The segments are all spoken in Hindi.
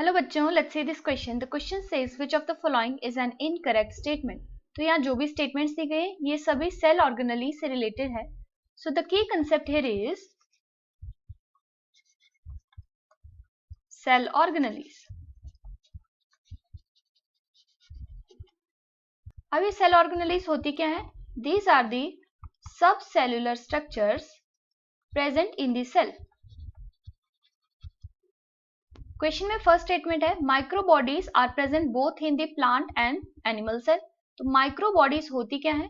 हेलो बच्चों, let's see this question. The question says which of the following is an incorrect statement. तो यहाँ जो भी स्टेटमेंट्स दी गए ये सभी सेल ऑर्गेनेली से रिलेटेड है। So the key concept here is cell organelles. अब ये सेल ऑर्गेनेलीज होती क्या है? These are the sub cellular structures present in the cell. Question में फर्स्ट स्टेटमेंट है micro bodies are present both in the plant and animal cell. तो माइक्रो बॉडीज होती क्या है?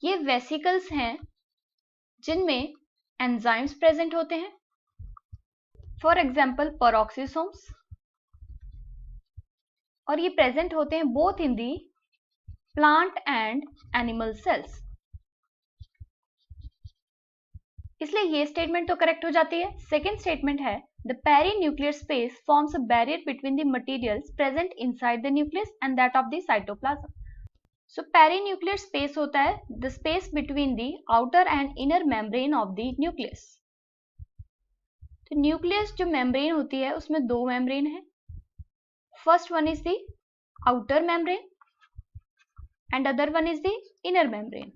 ये वेसिकल्स हैं जिनमें एंजाइम्स प्रेजेंट होते हैं। फॉर एग्जाम्पल पेरोक्सिसोम्स, और ये प्रेजेंट होते हैं both in the plant and animal cells. इसलिए ये स्टेटमेंट तो करेक्ट हो जाती है। सेकेंड स्टेटमेंट है the perinuclear space forms a barrier between the materials present inside the nucleus and that of the cytoplasm. So perinuclear space होता है the space between the outer and inner membrane of the nucleus. तो न्यूक्लियस जो मेम्ब्रेन होती है उसमें दो मेम्ब्रेन है। First one is the outer membrane and other one is the inner membrane,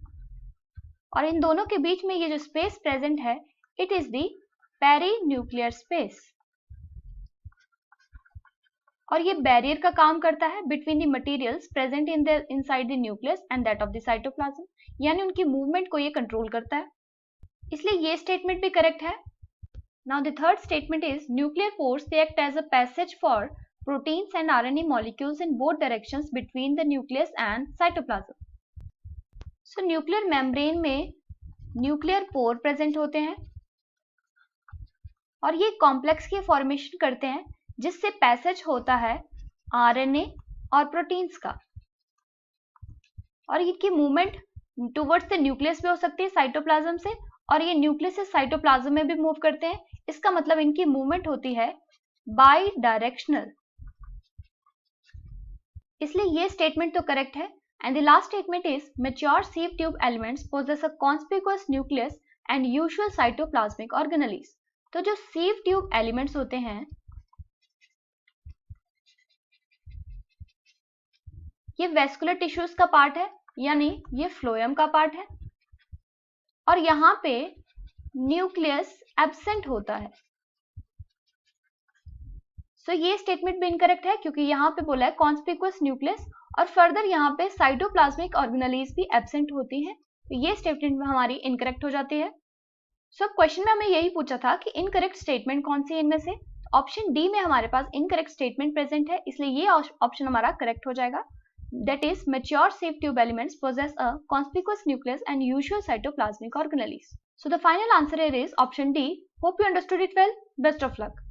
और इन दोनों के बीच में ये जो स्पेस प्रेजेंट है it is the perinuclear space, और ये बैरियर का काम करता है between the materials present in the inside the nucleus and that of the cytoplasm, यानी उनकी मूवमेंट को ये कंट्रोल करता है। इसलिए ये स्टेटमेंट भी करेक्ट है। Now the third statement is nuclear pores they act as a passage for proteins and RNA molecules in both directions between the nucleus and cytoplasm. So nuclear membrane में न्यूक्लियर पोर प्रेजेंट होते हैं और ये कॉम्प्लेक्स की फॉर्मेशन करते हैं जिससे पैसेज होता है आरएनए और प्रोटीन्स का, और इनकी मूवमेंट टुवर्ड्स द न्यूक्लियस भी हो सकती है साइटोप्लाज्म से, और ये न्यूक्लियस से साइटोप्लाज्म में भी मूव करते हैं। इसका मतलब इनकी मूवमेंट होती है बाई डायरेक्शनल। इसलिए ये स्टेटमेंट तो करेक्ट है। And the last statement is mature sieve tube elements possess a conspicuous nucleus and usual cytoplasmic organelles. तो जो सीव ट्यूब एलिमेंट्स होते हैं ये वेस्कुलर टिश्यूज का पार्ट है, यानी ये फ्लोएम का पार्ट है, और यहां पे न्यूक्लियस एब्सेंट होता है। सो ये स्टेटमेंट भी इनकरेक्ट है क्योंकि यहाँ पे बोला है कॉन्स्पिकुअस न्यूक्लियस, और फर्दर यहाँ पे साइटोप्लाज्मिक ऑर्गेनेलीज भी एब्सेंट होती हैं। तो ये स्टेटमेंट हमारी इनकरेक्ट हो जाती है। सो क्वेश्चन में हमें यही पूछा था कि इनकरेक्ट स्टेटमेंट कौन सी है इनमें से। ऑप्शन डी में हमारे पास इनकरेक्ट स्टेटमेंट प्रेजेंट है, इसलिए ये ऑप्शन हमारा करेक्ट हो जाएगा। That is, mature sieve tube elements possess a conspicuous nucleus and usual cytoplasmic organelles. So the final answer here is option D. Hope you understood it well. Best of luck.